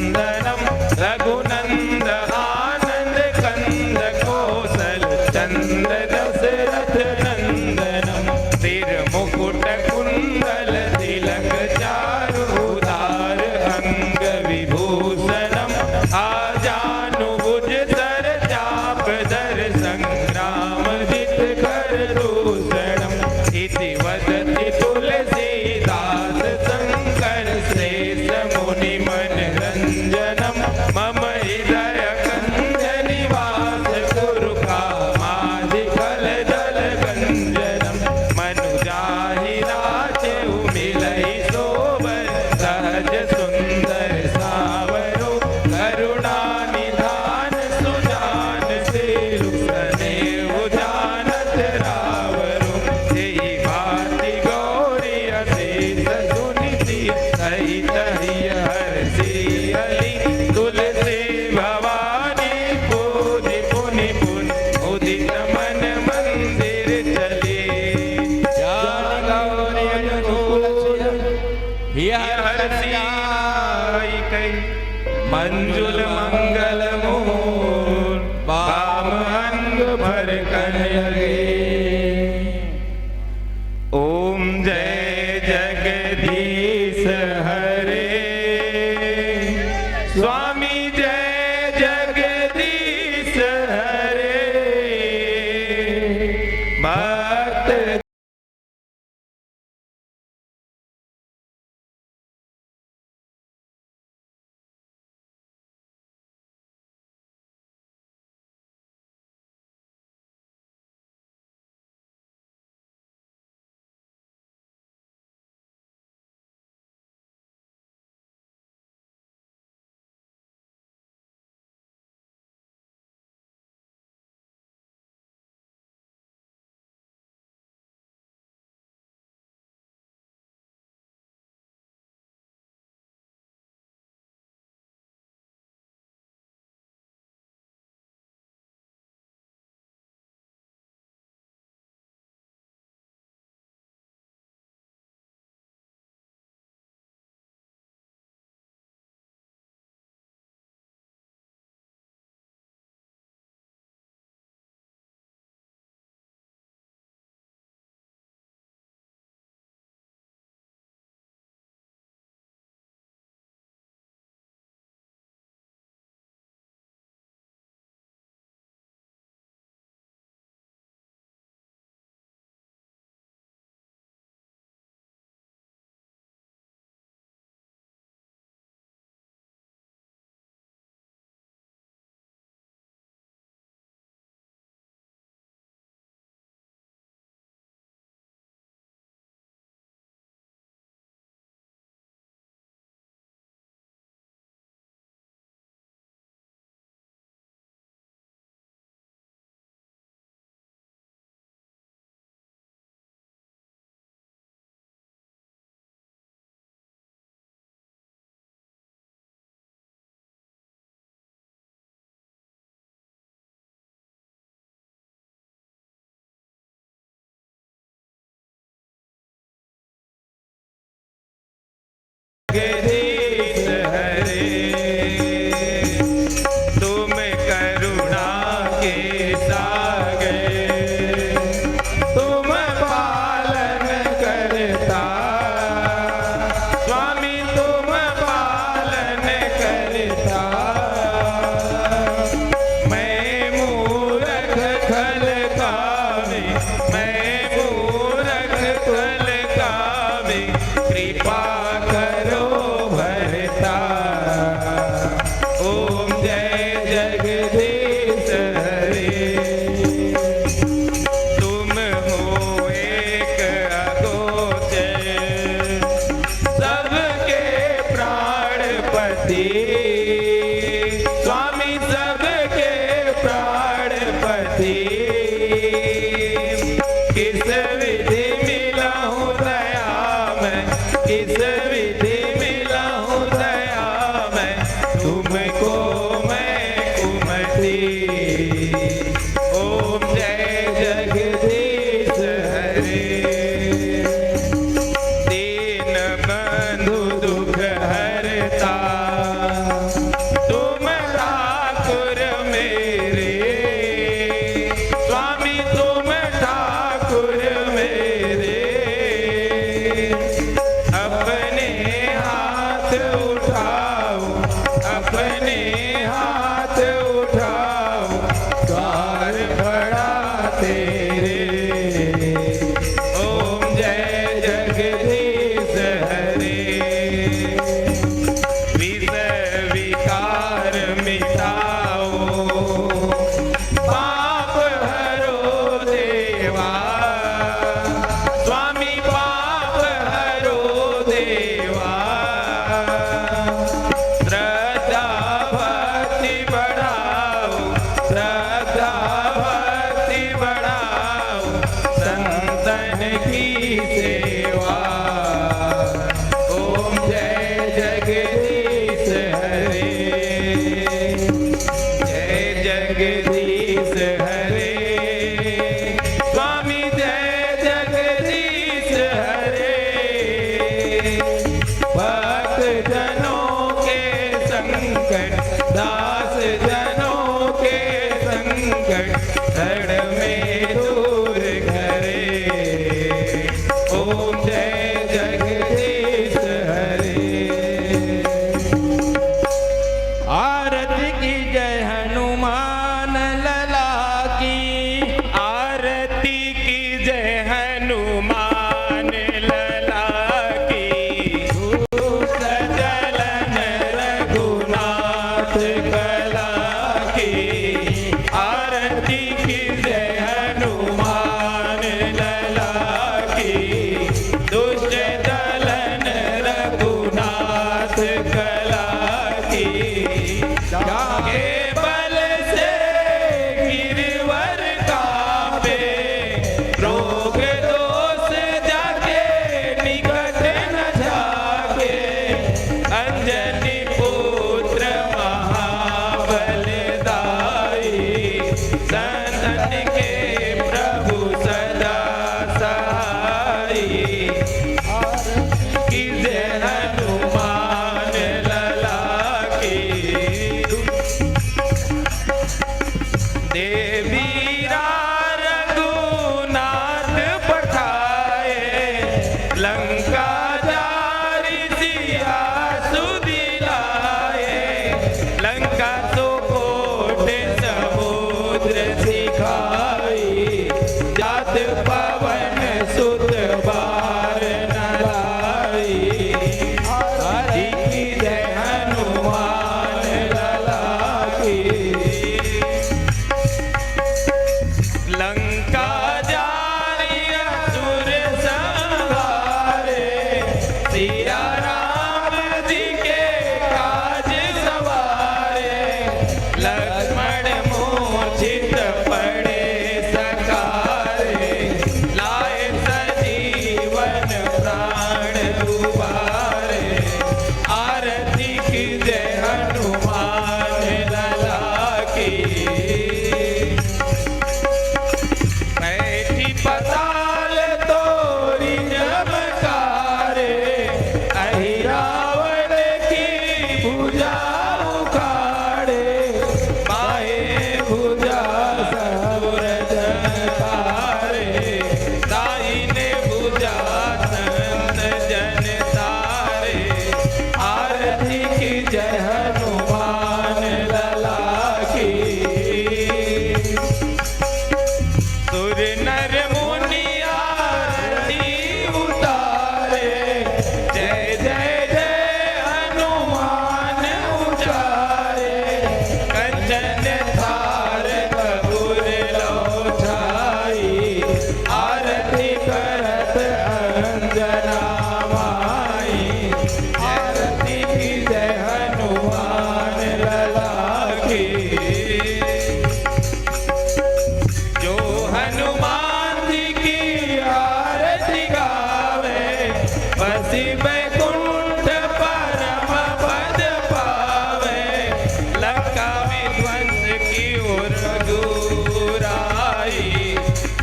नंदनम रघुनंद आनंद कंद कौशल चंद्र दशरथ नंदनम सिर मुकुट कुंडल तिलक चारुधार अंग विभूषणम आजानुभुज सर चाप धर संग्राम जित कर दूषणम इति वदति तुलसीदास शंकर श्रेष्ठ मुनि मनरंजनम मम हृदय कंज निवास कुरु कामादि फल दल गंजनम मनुजाहि नाचे मिलई शोभन सहज सुंदर सावरो करुणा निधान सुजान सिरु सनेव जानत रावरो यही भांति गौरी अशेष सुनिति सहित हर श्री तुलसी भवानी पूजि पुनि पुन उदित मन मंदिर चले गौरी अनुकूल हर कई मंजुल मंगल मूल वाम अंग भर कर लगे। ओम जय जगदीश हरे स्वामी जय जगदीश हरे भक्त जगदीश हरे तुम करुणा के सागर तुम पालन करता स्वामी तुम पालन करता मैं मूर्ख खल कावे मैं मूर्ख खल कावे कृपा करो भरता। ओम जय जगदीश हरे तुम हो एक अगोचर सबके प्राणपति स्वामी सबके प्राणपति किस विधि मिला हूँ दया मैं किस विधि मिला हूँ दया मैं तुमको मैं कुमति। ओम जय जगदीश हरे दीन बंधु दुख हरता संकट दास जनों के संकट क्षण में दूर करे। ओम जय जगदीश हरे। आरती की जय हनुमान लला की। आरती की जय हनुमान लला की। सजलन रघुनाथ कला की। आरती की जय हनुमान लला की। दुष्ट दलन रघुनाथ कला की। जागे बल से गिरवर कांपे। रोग दोष जाके निकट न जाके। अंजनी पुत्र महाबलदाई। संतन के प्रभु सदा सहाई। की जय हनुमान लला की। देवीरा रघुनाथ पठाए। लंका जारी सिया सुदिलाए। लंका तो कोट समुद्र सिखाई। जात पवन सुत बार न लाई। हरि की जय हनुमान लला की। लंका जारी असुर संहारे। सिया राम जी के काज सवारे। लक्ष्मण मूर्छित पड़े सकारे। लाए सजीवन प्राण उबारे। आरती की जय हनुमान लला की। बैठी पताल तोरी चमकारे। अहिरावण की भुजा उखाड़े। बाएं भुजा ससुर जनकारे। दाहिने भुजा संत जन तारे। आरती की जय हनुमान लला की। सुर नर मुनि आरती उतारे। जय जय जय हनुमान उचारे। कंचन थार कपूर लो छाई। आरती करत अंजना माई। आरती की जय हनुमान लला की। जो हनुमान जी की आरती गावे। बसी बैकुंठ परम पद पावे। लंका विध्वंस की ओर रघुराई।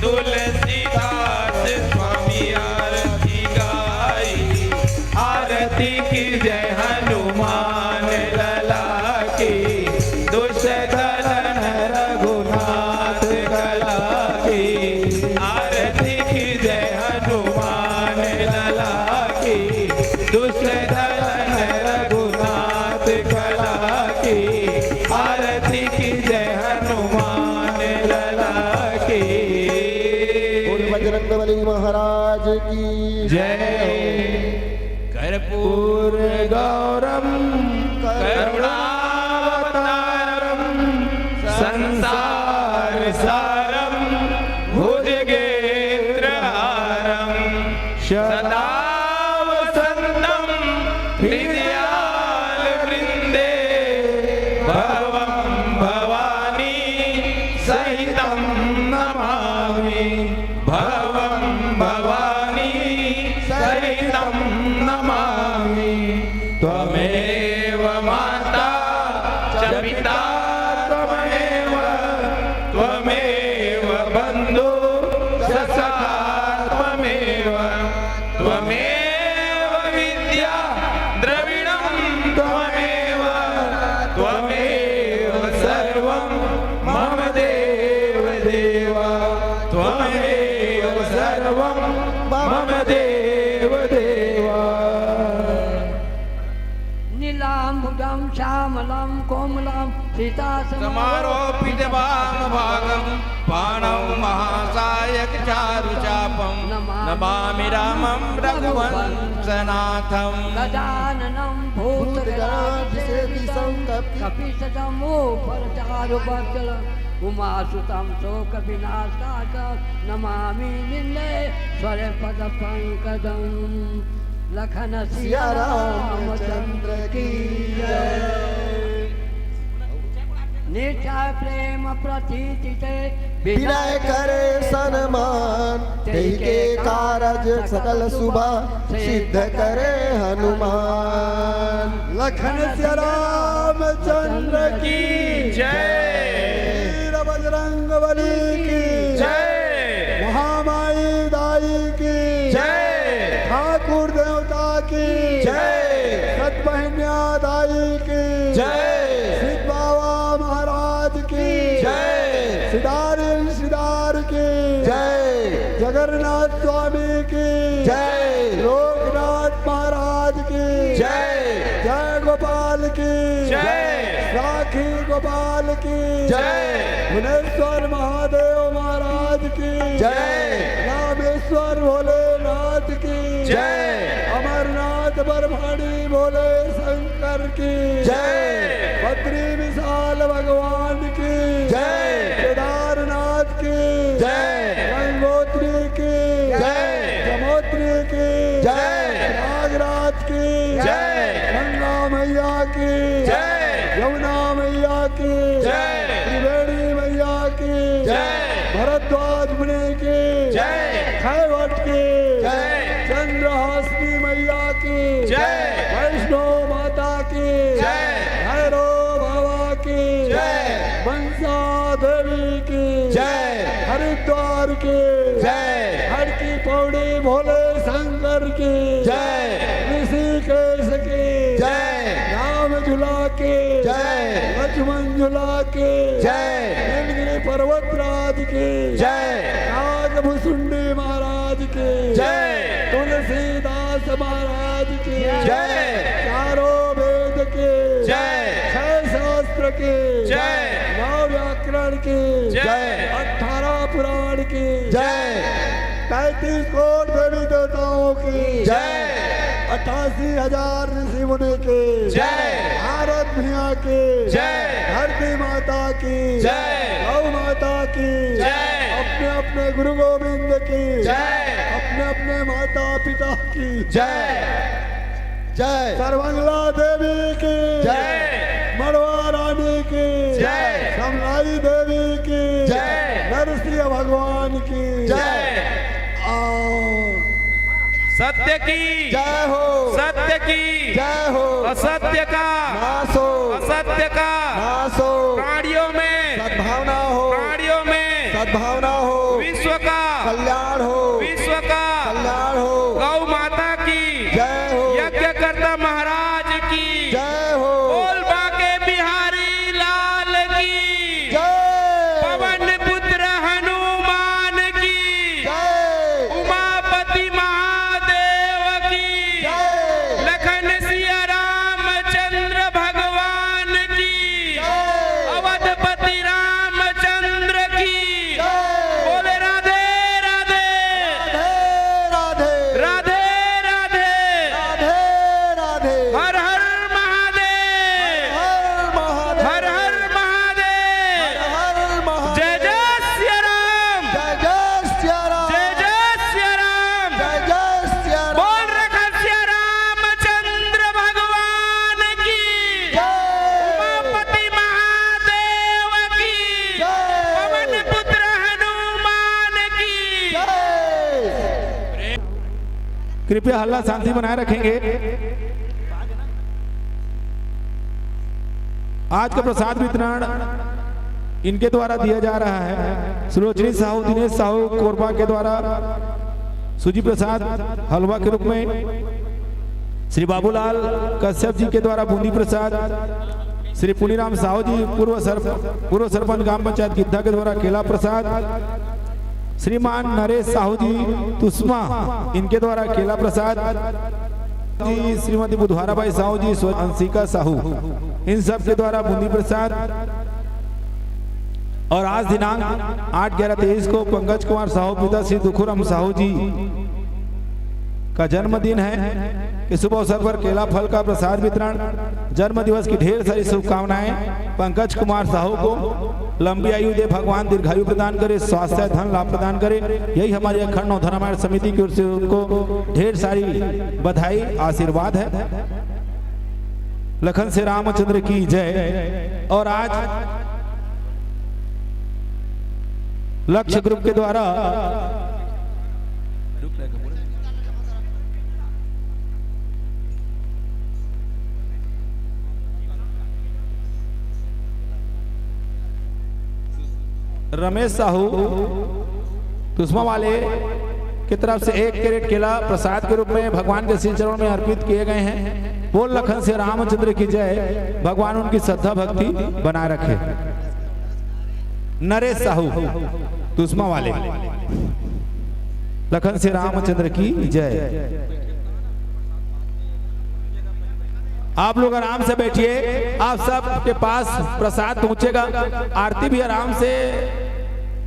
तुलसीदास स्वामी आरती गाई। आरती की जय हनुमान लला की। दुष्ट दलन रघुनाथ कला की। आरती की जय हनुमान लला की। दुष्ट दलन रघुनाथ कला की। आरती की जय हनुमान लला की। बोल बजरंगबली महाराज की जय। कर्पूर गौरम करुणावतारम। संसार सारम भुजगेन्द्रहारम। सदा वसंतम हृदयाल वृंदे भवम भव सर्वं मम देव देवा त्वमेव सर्वं मम देव देवा नीलाम्बुजं श्यामलं कोमलं समारोपित भागं पाणौ महासायक चारुचापं नमामि रामं रघुवंशनाथं गजाननं भूतगणाधिसेवितं कपिशतमोपरचारुभक्षलं उमासुतं शोकविनाशकाचं नमामि नीलेश्वरपदपङ्कजं लखन सिया रामचंद्र की जय। निश्चय प्रेम प्रतीति ते विनय करे सन्मान तेहि के कारज सकल शुभा सिद्ध करे हनुमान। लखन सिया रामचंद्र की जय वीर बजरंग बली की जय महामाई दाई की जय ठाकुर देवता की जय सतबहनिया दाई की जय सिद्ध बाबा महाराज की जय सिदार की जय जगन्नाथ स्वामी की जय लोकनाथ महाराज की जय जय गोपाल की जय राखी गोपाल की जय भुवनेश्वर महादेव महाराज की जय रामेश्वर भोलेनाथ की जय अमरनाथ बरभानी भोले शंकर की जय बद्री विशाल भगवान की जय केदारनाथ की जय गंगोत्री की जय यमोत्री की जय नागराज की जय गंगा मैया की जय यमुना मैया की जय त्रिवेणी मैया की जय भरद्वाज मुनि की जय खैवट की जय चंद्रहासिनी मैया की जय वैष्णो माता की जय भैरव बाबा की जय मनसा देवी की जय हरिद्वार की जय हर की पौड़ी भोले शंकर की जय ऋषिकेश की जय राम झूला की जय लक्ष्मण झूला की जय नीलगिरी पर्वतराज की जय नागभुसुंडी महाराज की जय तुलसीदास महाराज की जय चारों वेद की जय छह शास्त्र की जय नौ व्याकरण की जय 18 पुराण की जय 35 कोट देवी देवताओं की जय 88,000 ऋषि मुनि की जय भारत दुनिया की जय धरती माता की जय गौ माता की जय अपने अपने गुरु गोविंद की जय अपने अपने माता पिता की जय जय सर्वंगला देवी की जय मड़वा रानी की जय समलाई देवी की जय नरसिंह भगवान की जय और सत्य की जय हो सत्य की जय हो असत्य का नाश हो असत्य का नाश हो प्राणियों में सद्भावना हो प्राणियों में सद्भावना हो विश्व का कल्याण हो विश्व का कल्याण हो गौ माता की जय हो यज्ञकर्ता महाराज की जय हो बोल बाके बिहारी लाल की जय पवन पुत्र हनुमान की जय उमापति महादेव की जय लखन सिया रामचंद्र भगवान की अवधपति रामचंद्र की बोले राधे राधे राधे राधे राधे राधे राधे राधे हर हर महादेव हर महादेव हर हर महादेव हर महादेव जय जय सिया राम जय जय सिया राम जय जय सिया राम जय जय सिया राम बोल रखा सिया रामचंद्र भगवान की उमापति महादेव की पवन पुत्र हनुमान की कृपया हल्ला शांति बनाए रखेंगे। आज का प्रसाद वितरण इनके द्वारा दिया जा रहा है। सुलोचनी साहू, दिनेश साहू कोरबा के द्वारा सूजी प्रसाद हलवा के रूप में, श्री बाबूलाल कश्यप जी के द्वारा बूंदी प्रसाद, श्री पुनीराम साहू जी पूर्व सरपंच ग्राम पंचायत गिद्धा के द्वारा केला प्रसाद, श्रीमान नरेश साहू जी तुस्मा इनके द्वारा केला प्रसाद जी, श्रीमती बुधवाराबाई साहू जी, अंशिका साहू इन सब के द्वारा बूंदी प्रसाद। और आज दिनांक 8/11/23 को पंकज कुमार साहू पिता श्री दुखुराम साहू जी का जन्मदिन है। इस शुभ अवसर पर केला फल का प्रसाद वितरण, जन्म दिवस की ढेर सारी शुभकामनाएं। पंकज कुमार साहू को लंबी आयु दे भगवान, दीर्घायु प्रदान करे, स्वास्थ्य धन लाभ प्रदान करे, यही हमारी अखंड नवधन रामायण समिति की ओर से उनको ढेर सारी बधाई आशीर्वाद है। लखन से रामचंद्र की जय। और आज लक्ष्य ग्रुप के द्वारा रमेश साहू तुस्मा वाले की तरफ से 1 कैरेट केला प्रसाद के रूप में भगवान के श्री चरणों में अर्पित किए गए हैं। बोल लखन से रामचंद्र की जय। भगवान उनकी श्रद्धा भक्ति बनाए रखे। नरेश साहू तुस्मा वाले, लखन से रामचंद्र की जय। आप लोग आराम से बैठिए, आप सब के पास प्रसाद पहुंचेगा। आरती भी आराम से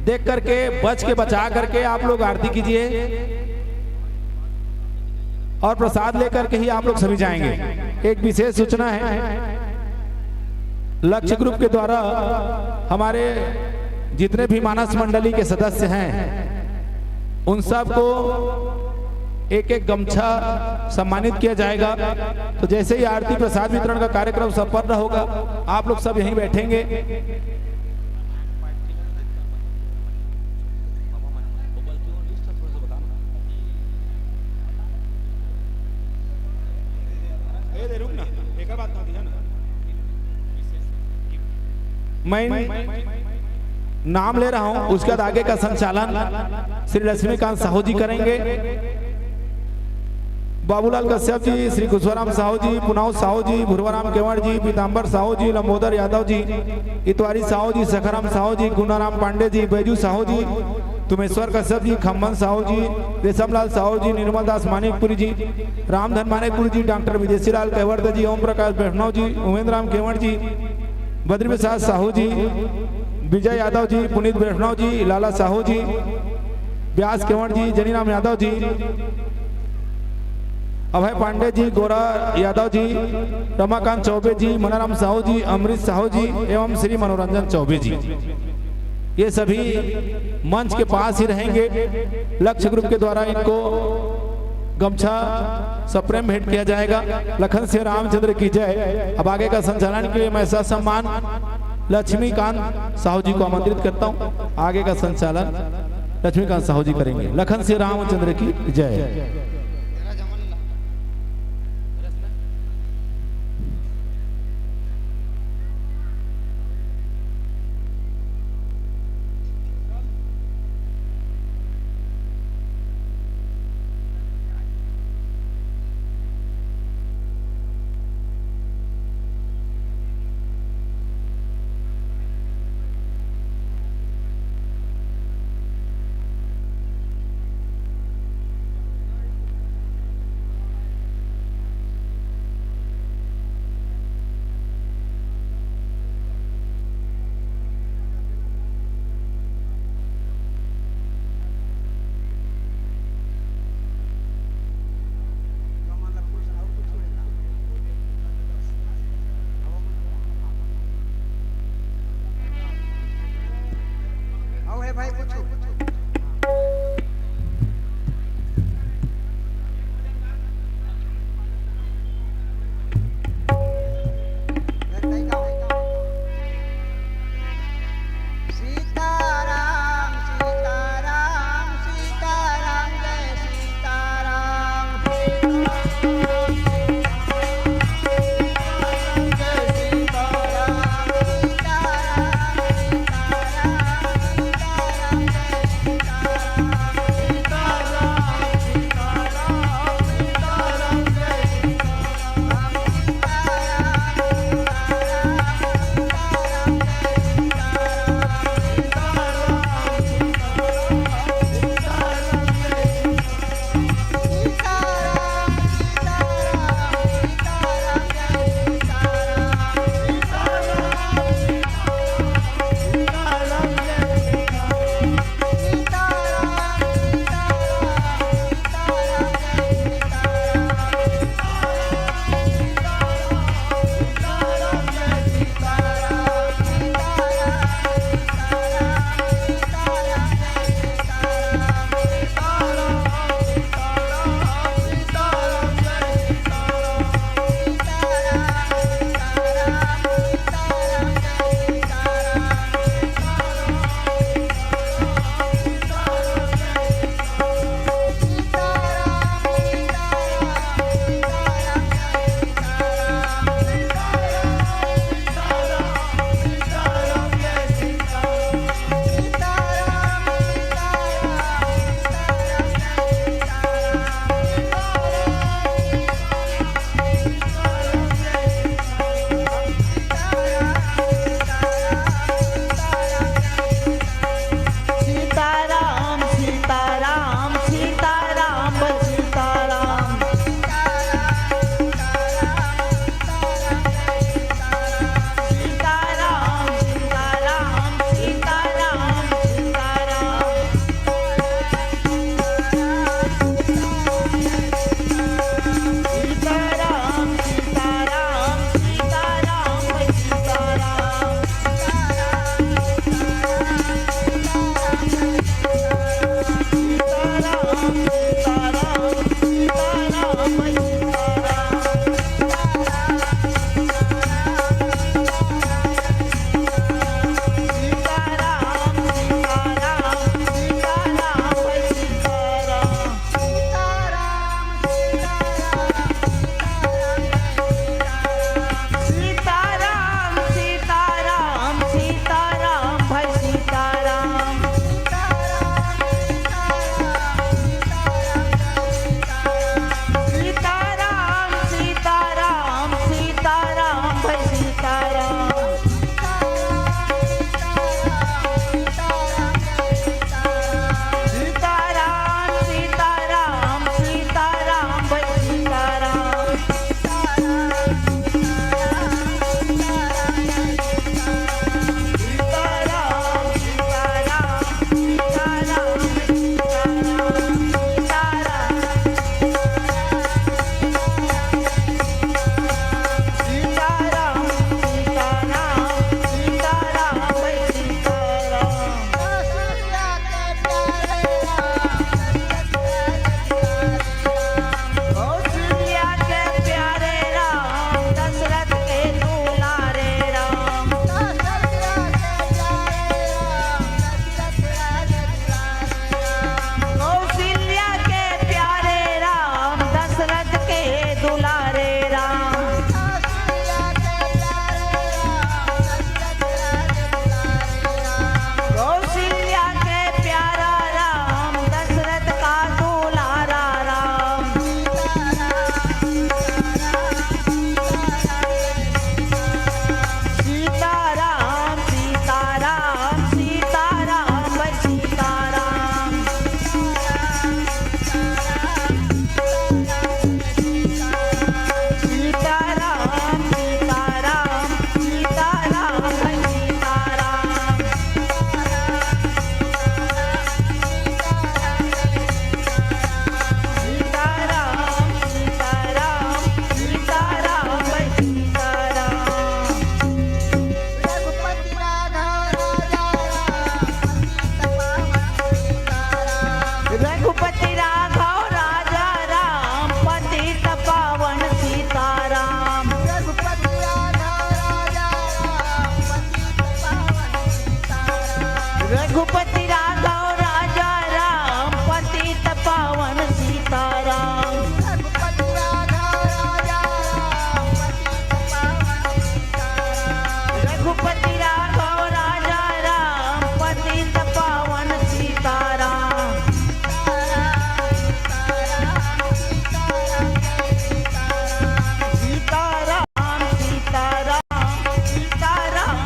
देख करके, बच के बचा करके आप लोग आरती कीजिए और प्रसाद लेकर के ही आप लोग सभी जाएंगे। एक विशेष सूचना है, लक्ष्य ग्रुप के द्वारा हमारे जितने भी मानस मंडली के सदस्य हैं उन सब को एक एक गमछा सम्मानित किया जाएगा। तो जैसे ही आरती प्रसाद वितरण का कार्यक्रम संपन्न होगा, आप लोग सब यहीं बैठेंगे। मैं नाम ले रहा हूं, उसके बाद आगे का संचालन श्री लक्ष्मीकांत साहू जी करेंगे। बाबूलाल कश्यप जी, श्री खुशवराम साहू जी, पुनाव साहू जी, भुरवाराम केवड़ जी, पीताम्बर साहू जी, लंबोदर यादव जी, इतवारी साहू जी, सखाराम साहू जी, गुनाराम पांडे जी, बैजू साहू जी, तुमेश्वर कश्यप जी, खम्बन साहू जी, रेशमलाल साहू जी, निर्मल दास मानिकपुरी जी, रामधन मानिकपुरी जी, डॉक्टर विदेशी लाल केवड़ जी, ओम प्रकाश बैष्णव जी, उमेंद्र राम केवड़ जी, बद्री प्रसाद साहू जी, विजय यादव जी, पुनीत बैष्णव जी, लाला साहू जी, व्यास केवड़ जी, जनीराम यादव जी, अभय पांडे जी, गोरा यादव जी, रमाकांत चौबे जी, मनाराम साहू जी, अमृत साहू जी एवं श्री मनोरंजन चौबे जी, ये सभी मंच के पास ही रहेंगे। लक्ष्य ग्रुप के द्वारा इनको गमछा सप्रेम भेंट किया जाएगा। लखन से रामचंद्र की जय। अब आगे का संचालन के लिए मैं सम्मान लक्ष्मीकांत साहू जी को आमंत्रित करता हूं। आगे का संचालन लक्ष्मीकांत साहू जी करेंगे। लखन से रामचंद्र की जय। रघुपति राघव राजा राम पतित पावन सीताराम रघुपति राघव राजा राम पतित पावन सीताराम सीताराम सीताराम सीताराम सीताराम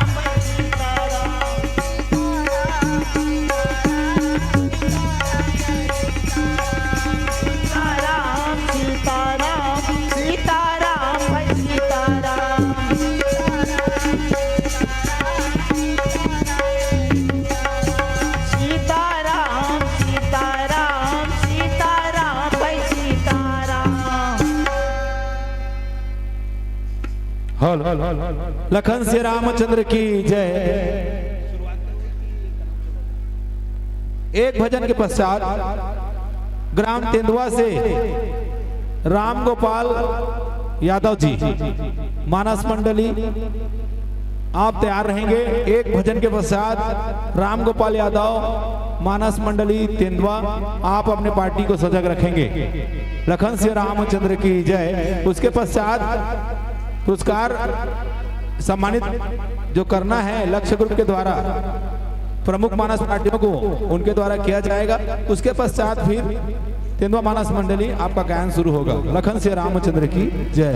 सीताराम सीताराम भाई सीताराम सीताराम सीताराम सीताराम भाई सीताराम लखन से रामचंद्र की जय। एक भजन के पश्चात ग्राम तेंदुआ से राम गोपाल यादव जी मानस मंडली आप तैयार रहेंगे। एक भजन के पश्चात राम गोपाल यादव मानस मंडली तेंदुआ आप अपने पार्टी को सजग रखेंगे। लखन से रामचंद्र की जय। उसके पश्चात पुरस्कार सम्मानित जो करना है लक्ष्य ग्रुप के द्वारा प्रमुख मानस पार्टियों को उनके द्वारा किया जाएगा। उसके पश्चात फिर तेंदुआ मानस मंडली आपका गायन शुरू होगा। लखन से रामचंद्र की जय।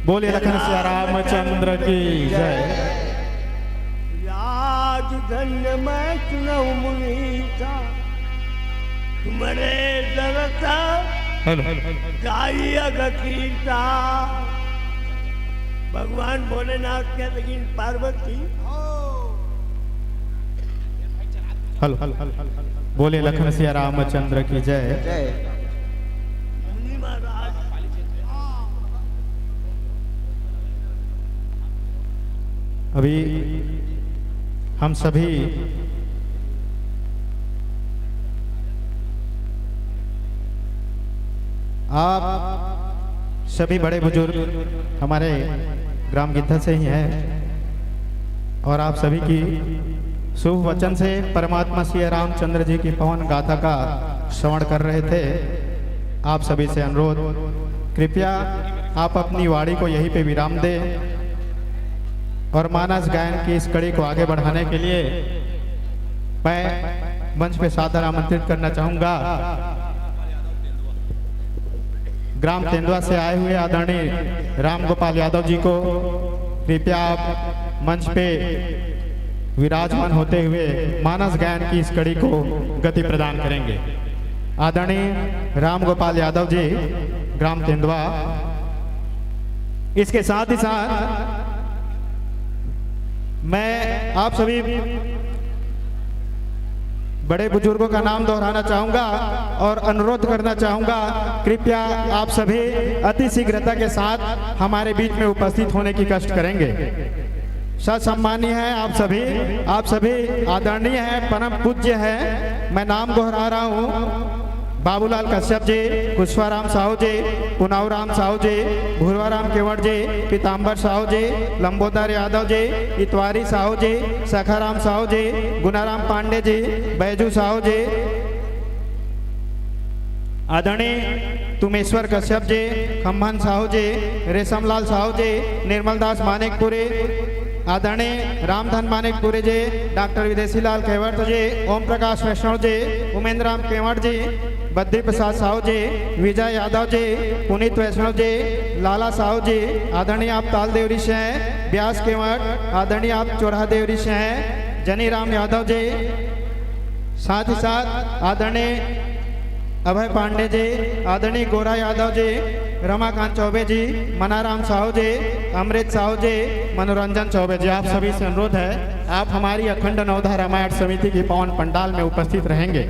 बोले लखन सिया रामचंद्र की जय। राज धन्य मैं सुनऊ मुनीसा तुम्हारे दरसा गाई अगतीसा। भगवान भोलेनाथ के लेकिन पार्वती बोले लखन सिया रामचंद्र की जय। मुनि महाराज अभी हम सभी आप सभी बड़े बुजुर्ग हमारे ग्राम गिद्धा से ही हैं और आप सभी की शुभ वचन से परमात्मा श्री रामचंद्र जी की पवन गाथा का श्रवण कर रहे थे। आप सभी से अनुरोध, कृपया आप अपनी वाणी को यहीं पे विराम दें और मानस गायन की इस कड़ी को आगे बढ़ाने के लिए मैं मंच पे सादर आमंत्रित करना चाहूँगा ग्राम तेंदुआ से आए हुए आदरणीय राम गोपाल यादव जी को। कृपया आप मंच पे विराजमान होते हुए मानस गायन की इस कड़ी को गति प्रदान करेंगे। आदरणीय राम गोपाल यादव जी, ग्राम तेंदुआ। इसके साथ ही साथ मैं आप सभी बड़े बुजुर्गों का नाम दोहराना चाहूंगा और अनुरोध करना चाहूंगा, कृपया आप सभी अति शीघ्रता के साथ हमारे बीच में उपस्थित होने की कष्ट करेंगे। सत सम्मानीय है आप सभी आदरणीय हैं, परम पूज्य हैं। मैं नाम दोहरा रहा हूँ, बाबूलाल कश्यप जी, कुशवाराम साहू जी, पुनावराम साहू जी, भूरवाराम केवट जी, पीताम्बर साहू जी, लंबोदर यादव जी, इतवारी साहू जी, सखाराम साहू जी, गुनाराम पांडे जी, बैजू साहू जी, आदरणीय तुमेश्वर कश्यप जी, खम्भन साहू जी, रेशमलाल साहू जी, निर्मलदास मानिकपुरी, आदरणीय रामधन मानिकपुरी जी, डॉक्टर विदेशी लाल केवट जी, ओम प्रकाश वैष्णव जी, उमेंद्र राम केवट जी, बद्री प्रसाद साहू जी, विजय यादव जी, पुनीत वैष्णव जी, लाला साहू जी, आदरणीय आप ताल देवरी से हैं, व्यास केवट, आदरणीय आप चौराहा देवरी से हैं, जनी राम यादव जी, साथ ही साथ आदरणीय अभय पांडे जी, आदरणीय गोरा यादव जी, रमाकांत चौबे जी, मनाराम साहू जी, अमृत साहू जी, मनोरंजन चौबे जी। आप सभी से अनुरोध है, आप हमारी अखंड नवधा रामायण समिति की पावन पंडाल में उपस्थित रहेंगे।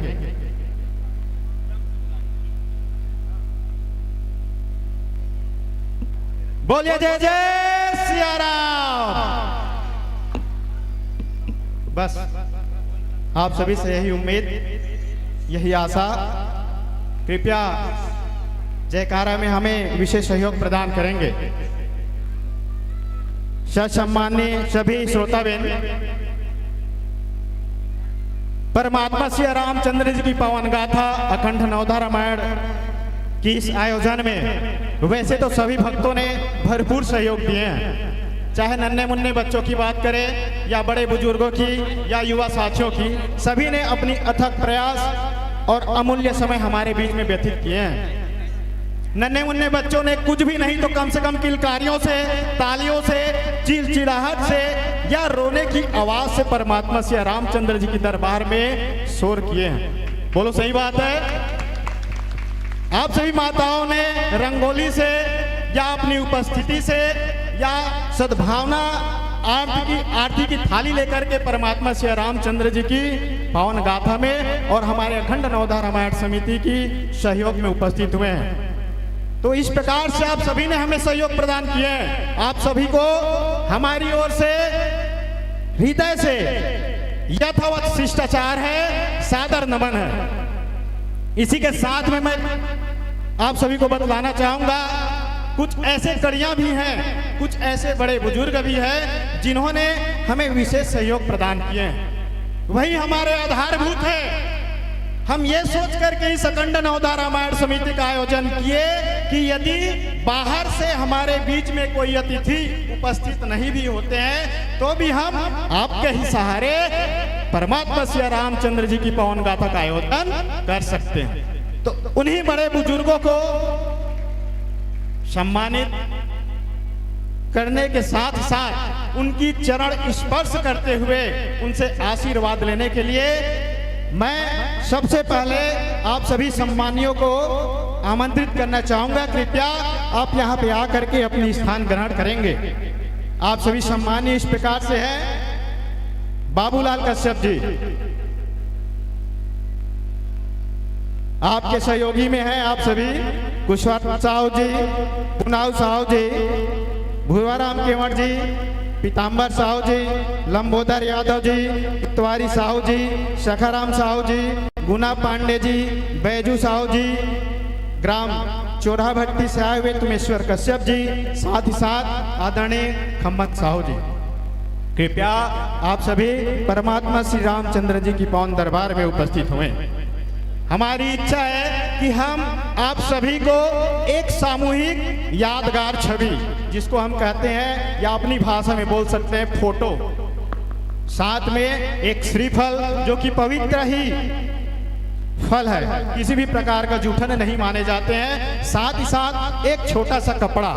बोलिए जय जय सिया राम। बस आप सभी से यही उम्मीद, यही आशा, कृपया जयकारा में हमें विशेष सहयोग प्रदान करेंगे। सम्माननीय सभी श्रोताबेन, परमात्मा श्री रामचंद्र जी की पावन गाथा अखंड नवधा रामायण की इस आयोजन में वैसे तो सभी भक्तों ने भरपूर सहयोग दिए हैं, चाहे नन्हे मुन्ने बच्चों की बात करें या बड़े बुजुर्गों की या युवा साथियों की, सभी ने अपनी अथक प्रयास और अमूल्य समय हमारे बीच में व्यतीत किए हैं। नन्हे मुन्ने बच्चों ने कुछ भी नहीं तो कम से कम किलकारियों से, तालियों से, चिड़चिड़ाहट से या रोने की आवाज से परमात्मा श्री रामचंद्र जी की दरबार में शोर किए हैं। बोलो सही बात है। आप सभी माताओं ने रंगोली से या अपनी उपस्थिति से या सद्भावना आरती की थाली लेकर के परमात्मा श्री रामचंद्र जी की पावन गाथा में और हमारे अखंड नवधा रामायण समिति की सहयोग में उपस्थित हुए हैं। तो इस प्रकार से आप सभी ने हमें सहयोग प्रदान किए हैं। आप सभी को हमारी ओर से हृदय से यथावत शिष्टाचार है, सादर नमन है। इसी के साथ में मैं आप सभी को बतलाना चाहूंगा, कुछ ऐसे कड़ियां भी हैं, कुछ ऐसे बड़े बुजुर्ग भी हैं जिन्होंने हमें विशेष सहयोग प्रदान किए हैं। वही हमारे आधारभूत है। हम ये सोच करके इस अखंड नवधा रामायण समिति का आयोजन किए कि यदि बाहर से हमारे बीच में कोई अतिथि उपस्थित नहीं भी होते हैं तो भी हम आपके ही सहारे परमात्मा श्री रामचंद्र जी की पवन गाथा का आयोजन कर सकते हैं। तो उन्हीं बड़े बुजुर्गों को सम्मानित करने के साथ साथ उनकी चरण स्पर्श करते हुए उनसे आशीर्वाद लेने के लिए मैं सबसे पहले आप सभी सम्मानियों को आमंत्रित करना चाहूंगा। कृपया आप यहाँ पे आकर के अपनी स्थान ग्रहण करेंगे। आप सभी सम्मानीय इस प्रकार से हैं। बाबूलाल कश्यप जी आपके सहयोगी में हैं। आप सभी कुशवाहा साहू जी, पुनाव साहू जी, भूवाराम केवट जी, पीताम्बर साहू जी, लंबोदर यादव जी, तिवारी साहू जी, सखाराम साहू जी, गुना पांडे जी, बैजू साहू जी, ग्राम चोरा भट्टी से आए हुए तुमेश्वर कश्यप जी, साथ ही साथ आदरणीय खम्मत साहू जी। कृपया आप सभी परमात्मा श्री रामचंद्र जी की पावन दरबार में उपस्थित हुए। हमारी इच्छा है कि हम आप सभी को एक सामूहिक यादगार छवि, जिसको हम कहते हैं या अपनी भाषा में बोल सकते हैं फोटो, साथ में एक श्रीफल जो कि पवित्र ही फल है, किसी भी प्रकार का जूठन नहीं माने जाते हैं, साथ ही साथ एक छोटा सा कपड़ा।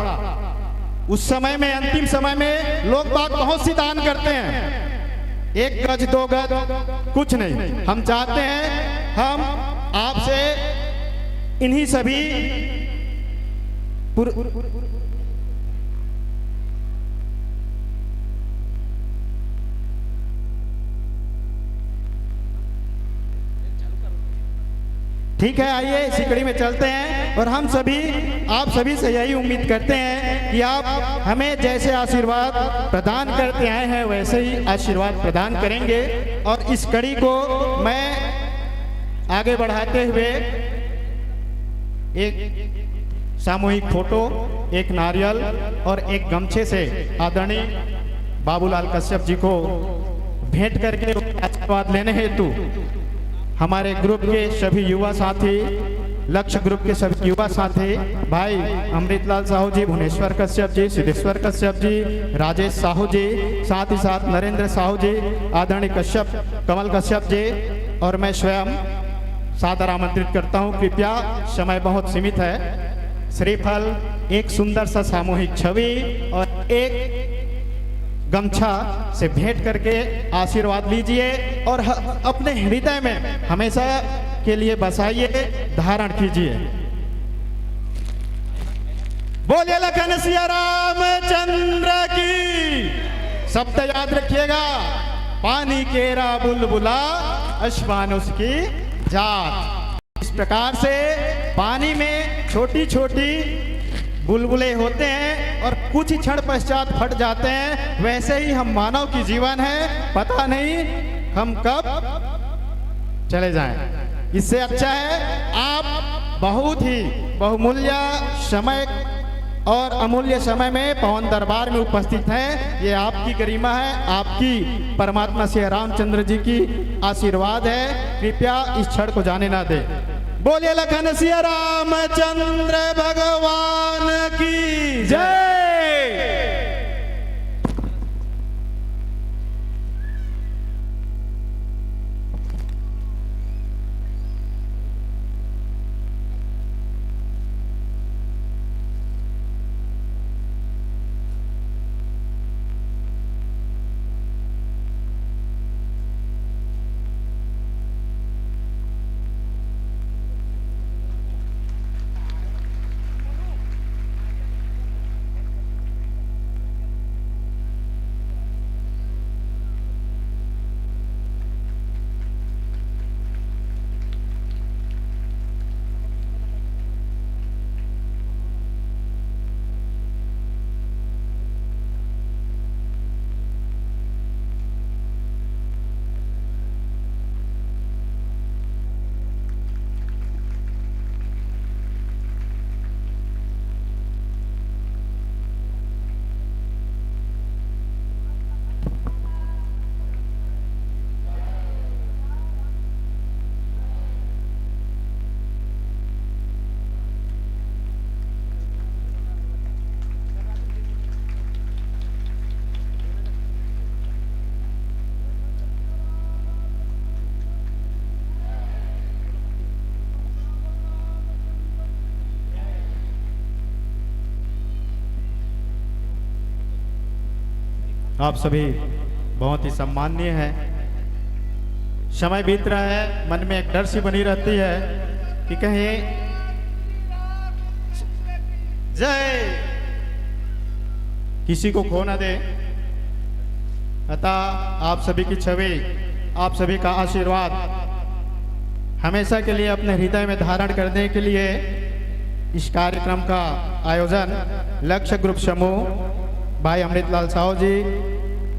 उस समय में, अंतिम समय में लोग बाग बहुत सी दान करते हैं, 1 गज 2 गज कुछ नहीं। हम चाहते हैं हम आपसे इन्हीं सभी ठीक है, आइए इसी कड़ी में चलते हैं। और हम सभी आप सभी से यही उम्मीद करते हैं कि आप हमें जैसे आशीर्वाद प्रदान करते आए हैं वैसे ही आशीर्वाद प्रदान करेंगे। और इस कड़ी को मैं आगे बढ़ाते हुए एक सामूहिक फोटो, एक नारियल और एक गमछे से आदरणीय बाबूलाल कश्यप जी को भेंट करके आशीर्वाद लेने हेतु हमारे ग्रुप के सभी युवा साथी, लक्ष्य ग्रुप के सभी युवा साथी भाई अमृतलाल साहू जी, भुवनेश्वर कश्यप जी, सिद्धेश्वर कश्यप जी, राजेश साहू जी, साथ ही साथ नरेंद्र साहू जी, आदरणीय कश्यप कमल कश्यप जी और मैं स्वयं सादर आमंत्रित करता हूं। कृपया समय बहुत सीमित है। श्रीफल, एक सुंदर सा सामूहिक छवि और एक गमछा से भेंट करके आशीर्वाद लीजिए और अपने हृदय में हमेशा के लिए बसाइए, धारण कीजिए। बोलिए लखन सिया रामचंद्र की। शब्द याद रखिएगा, पानी केरा बुलबुला अश्वान उसकी जात। इस प्रकार से पानी में छोटी छोटी बुलबुले होते हैं और कुछ ही क्षण पश्चात फट जाते हैं, वैसे ही हम मानव की जीवन है, पता नहीं हम कब चले जाएं। इससे अच्छा है आप बहुत ही बहुमूल्य समय और अमूल्य समय में पवन दरबार में उपस्थित हैं। ये आपकी गरिमा है, आपकी परमात्मा श्री रामचंद्र जी की आशीर्वाद है। कृपया इस क्षण को जाने ना दें। बोलिए लखन सिया रामचंद्र भगवान की जय। आप सभी बहुत ही सम्माननीय हैं। समय बीत रहा है, मन में एक डर सी बनी रहती है कि कहीं जय किसी को खो ना दे। अतः आप सभी की छवि, आप सभी का आशीर्वाद हमेशा के लिए अपने हृदय में धारण करने के लिए इस कार्यक्रम का आयोजन लक्ष्य ग्रुप समूह भाई अमृतलाल साहू जी,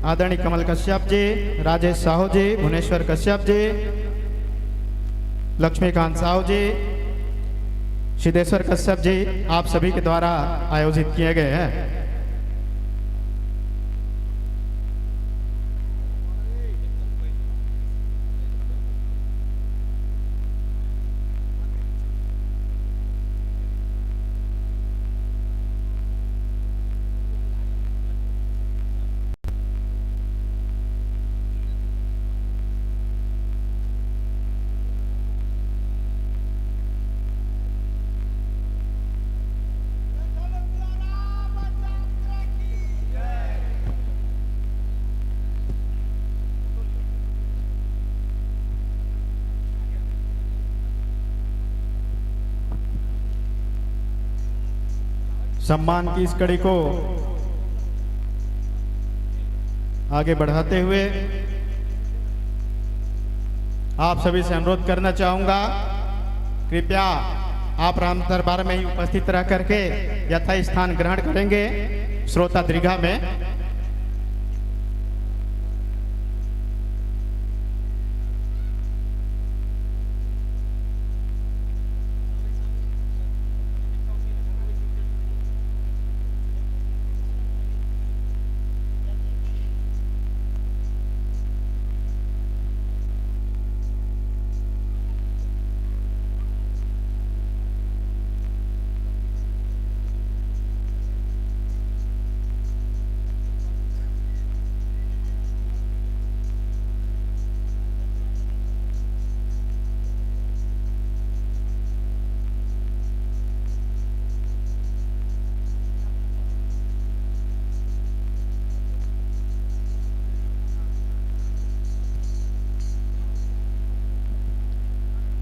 आदरणीय कमल कश्यप जी, राजेश साहू जी, भुवनेश्वर कश्यप जी, लक्ष्मीकांत साहू जी, सिद्धेश्वर कश्यप जी, आप सभी के द्वारा आयोजित किए गए हैं। सम्मान की इस कड़ी को आगे बढ़ाते हुए आप सभी से अनुरोध करना चाहूंगा, कृपया आप राम दरबार में ही उपस्थित रह करके यथा स्थान ग्रहण करेंगे श्रोता दीर्घा में।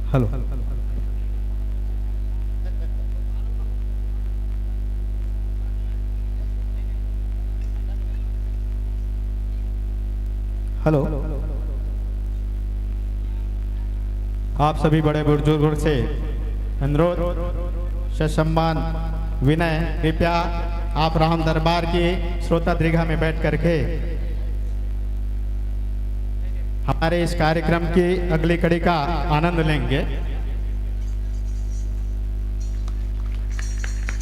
हेलो हेलो, आप सभी बड़े बुजुर्गों से अनुरोध, सम्मान, विनय, कृपया आप राम दरबार की श्रोता दीर्घा में बैठ करके हमारे इस कार्यक्रम की अगली कड़ी का आनंद लेंगे।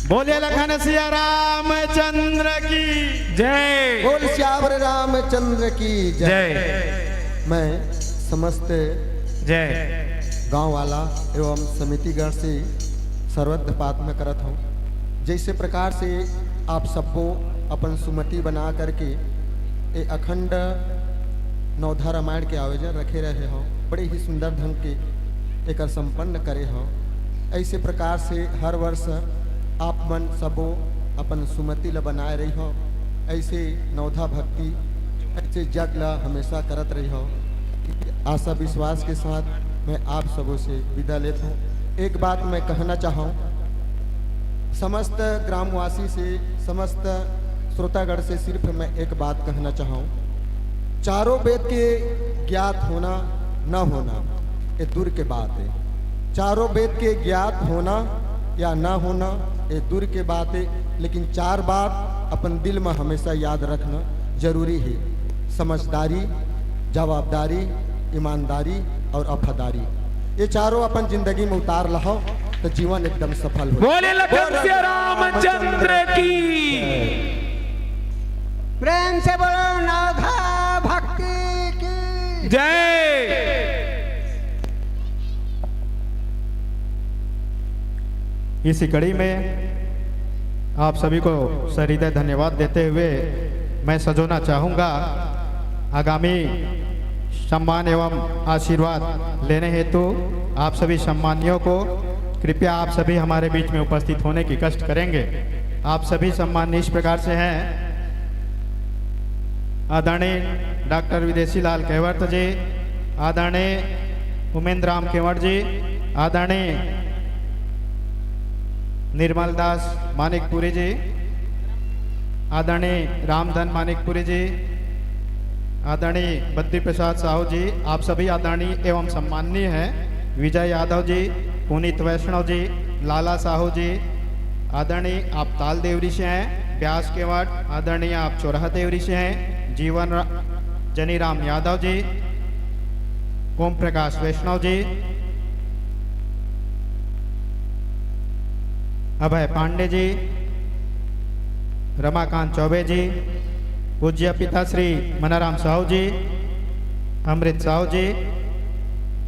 बोलिए लखन सिया रामचंद्र की जय। बोल श्यावर रामचंद्र की जय। जय मैं समस्त जय। गांव वाला एवं समितिगण से सर्वधपात में करत हूँ। जैसे प्रकार से आप सबको अपन सुमति बना करके ये अखंड नवधा रामायण के आयोजन रखे रहे हो, बड़े ही सुंदर ढंग के एक संपन्न करे हो। ऐसे प्रकार से हर वर्ष आप मन सबो अपन सुमति ल बनाए रही हो, ऐसे नवधा भक्ति ऐसे जग ला हमेशा करत रही हो। आशा विश्वास के साथ मैं आप सबों से विदा लेता हूँ। एक बात मैं कहना चाहूँ, समस्त ग्रामवासी से, समस्त श्रोतागढ़ से सिर्फ मैं एक बात कहना चाहूँ, चारों वेद के ज्ञात होना न होना ये दूर के बात है। चारों वेद के ज्ञात होना या न होना ये दूर के बात है, लेकिन चार बात अपन दिल में हमेशा याद रखना जरूरी है। समझदारी, जवाबदारी, ईमानदारी और वफादारी, ये चारों अपन जिंदगी में उतार लाओ तो जीवन एकदम सफल हो। बोले लखन सिया रामचंद्र की प्रेम से बोलो नवधा भक्ति की जय। इसी कड़ी में आप सभी को सहृदय धन्यवाद देते हुए मैं सजोना चाहूँगा आगामी सम्मान एवं आशीर्वाद लेने हेतु आप सभी सम्मानियों को कृपया आप सभी हमारे बीच में उपस्थित होने की कष्ट करेंगे। आप सभी सम्मानीय इस प्रकार से हैं, आदरणीय डॉक्टर विदेशी लाल केवट जी, आदरणीय उमेंद्र राम केवट जी, आदरणीय निर्मल दास मानिकपुरी जी, आदरणीय रामधन मानिकपुरी जी, आदरणीय बद्री प्रसाद साहू जी, आप सभी आदरणीय एवं सम्माननीय हैं। विजय यादव जी, पुनीत वैष्णव जी, लाला साहू जी, आदरणीय आप ताल देवरी से हैं। व्यास केवट, आदरणीय आप चौराहा देवरी से हैं। जनीराम यादव जी, ओम प्रकाश वैष्णव जी, अभय पांडे जी, रमाकांत चौबे जी, पूज्य पिता श्री मनाराम साहू जी, अमृत साहू जी,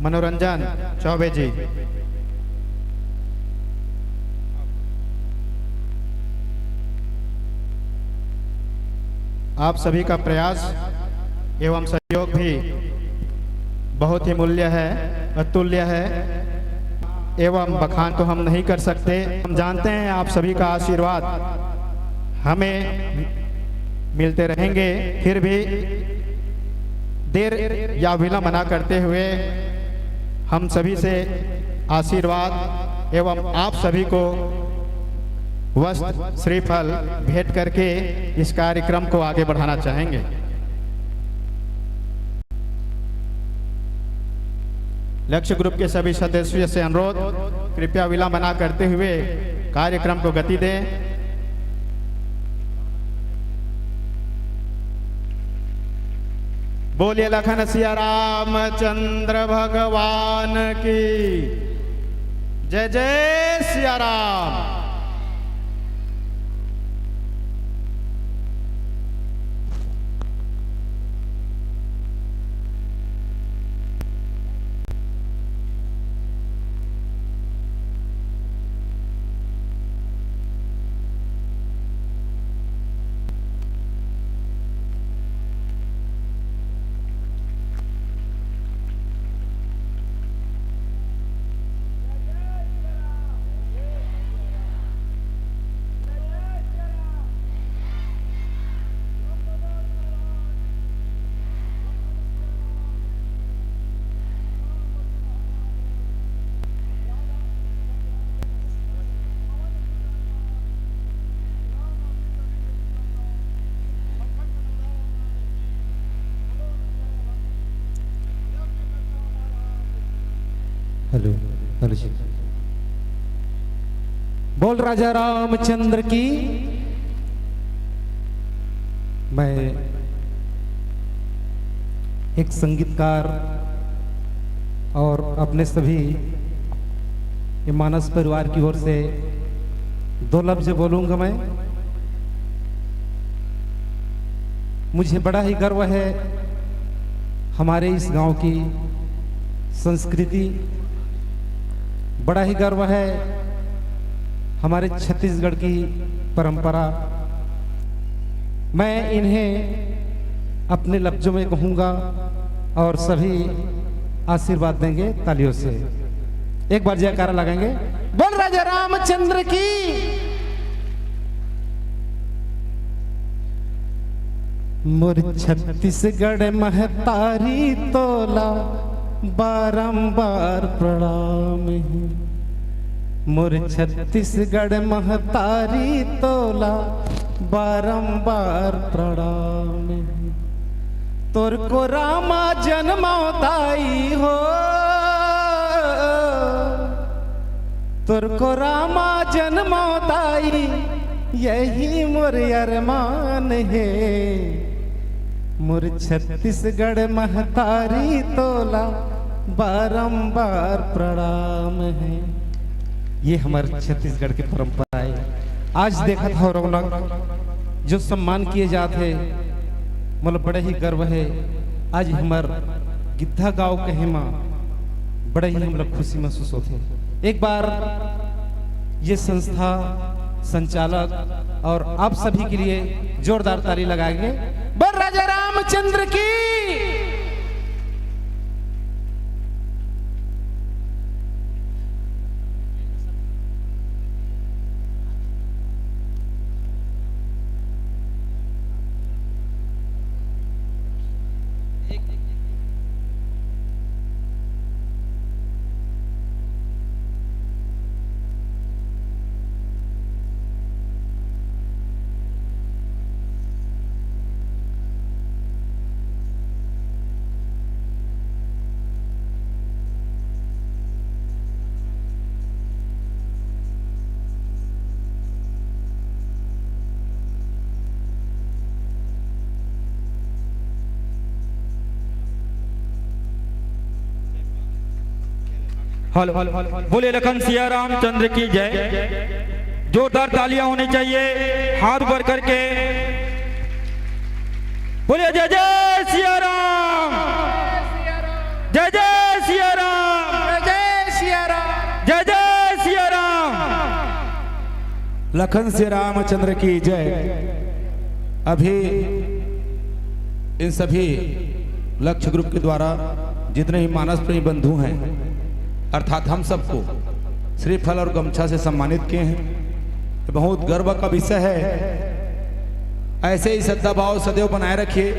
मनोरंजन चौबे जी। आप सभी का प्रयास एवं सहयोग भी बहुत ही मूल्य है, अतुल्य है एवं बखान तो हम नहीं कर सकते। हम जानते हैं आप सभी का आशीर्वाद हमें मिलते रहेंगे। फिर भी देर या विलंब ना करते हुए हम सभी से आशीर्वाद एवं आप सभी को वस्त्र श्रीफल भेंट करके इस कार्यक्रम को आगे बढ़ाना चाहेंगे। लक्ष्य ग्रुप के सभी सदस्यों से अनुरोध, कृपया विलंब ना करते हुए कार्यक्रम को गति दें। बोलिए लखन सिया रामचंद्र भगवान की जय। जय सिया राम। हेलो हेलो जी। बोल राजा रामचंद्र की। मैं एक संगीतकार और अपने सभी ये मानस परिवार की ओर से दो लफ्ज बोलूंगा मैं। मुझे बड़ा ही गर्व है हमारे इस गांव की संस्कृति, बड़ा ही गर्व है हमारे छत्तीसगढ़ की परंपरा। मैं इन्हें अपने लफ्जों में कहूँगा और सभी आशीर्वाद देंगे तालियों से। एक बार जयकारा लगाएंगे। बोल राजा रामचंद्र की। मोर छत्तीसगढ़ महतारी तोला बारंबार प्रणाम है। मोर छत्तीसगढ़ महतारी तोला बारंबार प्रणाम है। तोर को रामा जन्मोदाई हो, तोर को रामा जन्मोदाई यही मोर अरमान है। मोर छत्तीसगढ़ महतारी तोला बारंबार प्रणाम है। ये हमारे छत्तीसगढ़ की परंपरा है। आज देखा था रौनक जो सम्मान किए जाते, मतलब बड़ा ही गर्व है। आज हमार गिद्धा गांव के हेमा बड़ा ही हम लोग खुशी महसूस होते। एक बार ये संस्था संचालक और आप सभी के लिए जोरदार ताली लगाएंगे। बोल राजा रामचंद्र की। हेलो बोले लखन सिया रामचंद्र की जय। जोरदार तालियां होनी चाहिए, हाथ ऊपर करके बोले जय जय सिया राम, जय जय सिया राम, जय सिया राम, जय जय सिया राम। लखन श्री रामचंद्र की जय। अभी इन सभी लक्ष्य ग्रुप के द्वारा जितने ही मानस प्रेमी बंधु हैं अर्थात हम सबको श्रीफल और गमछा से सम्मानित किए हैं। बहुत गर्व का विषय है। ऐसे ही श्रद्धा भाव सदैव बनाए रखिए।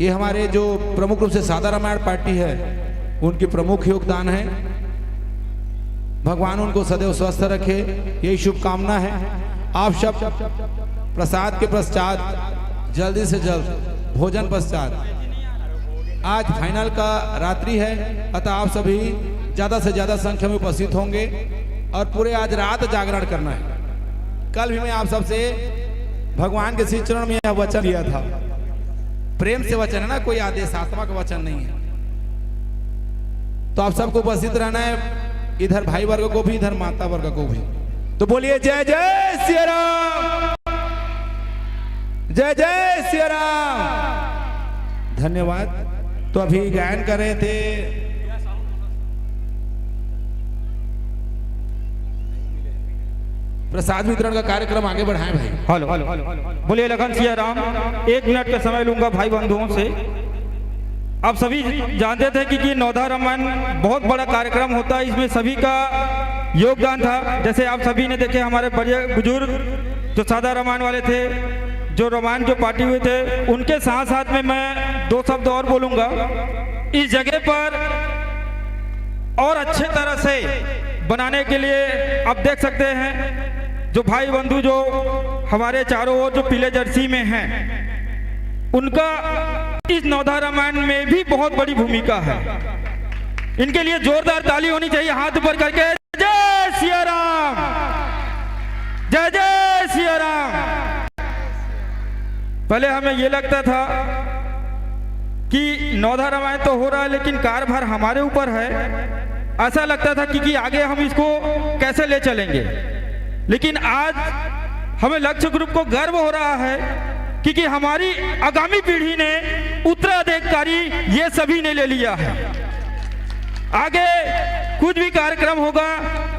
ये हमारे जो प्रमुख रूप से सादा रामायण पार्टी है उनकी प्रमुख योगदान है। भगवान उनको सदैव स्वस्थ रखे, यही शुभकामना है। आप सब प्रसाद के पश्चात जल्दी से जल्द भोजन पश्चात, आज फाइनल का रात्रि है अतः आप सभी ज्यादा से ज्यादा संख्या में उपस्थित होंगे और पूरे आज रात जागरण करना है। कल भी मैं आप सबसे भगवान के श्री चरण में यह वचन लिया था। प्रेम से वचन है ना, कोई आदेशात्मक वचन नहीं है। तो आप सबको उपस्थित रहना है, इधर भाई वर्ग को भी, इधर माता वर्ग को भी। तो बोलिए जय जय सिया राम, जय जय सिया राम। धन्यवाद। तो अभी गायन कर रहे थे प्रसाद वितरण का कार्यक्रम आगे बढ़ाएं भाई। हेलो बोलिए लखन सिया राम। 1 मिनट का समय लूंगा भाई बंधुओं से। आप सभी जानते थे कि नौधा रामायण बहुत बड़ा कार्यक्रम होता है, इसमें सभी का योगदान था। जैसे आप सभी ने देखे हमारे बड़े बुजुर्ग जो सादा रामायण वाले थे, जो रामायण जो पार्टी हुए थे, उनके साथ साथ में मैं 2 शब्द और बोलूंगा। इस जगह पर और अच्छे तरह से बनाने के लिए आप देख सकते हैं जो भाई बंधु जो हमारे चारों ओर जो पीले जर्सी में हैं, उनका इस नौधा रामायण में भी बहुत बड़ी भूमिका है। इनके लिए जोरदार ताली होनी चाहिए, हाथ ऊपर करके जय सिया राम, जय जय सिया राम। पहले हमें ये लगता था कि नौधा रामायण तो हो रहा है लेकिन कार्यभार हमारे ऊपर है। ऐसा लगता था कि आगे हम इसको कैसे ले चलेंगे, लेकिन आज हमें लक्ष्य ग्रुप को गर्व हो रहा है क्योंकि हमारी आगामी पीढ़ी ने उत्तराधिकारी ये सभी ने ले लिया है। आगे कुछ भी कार्यक्रम होगा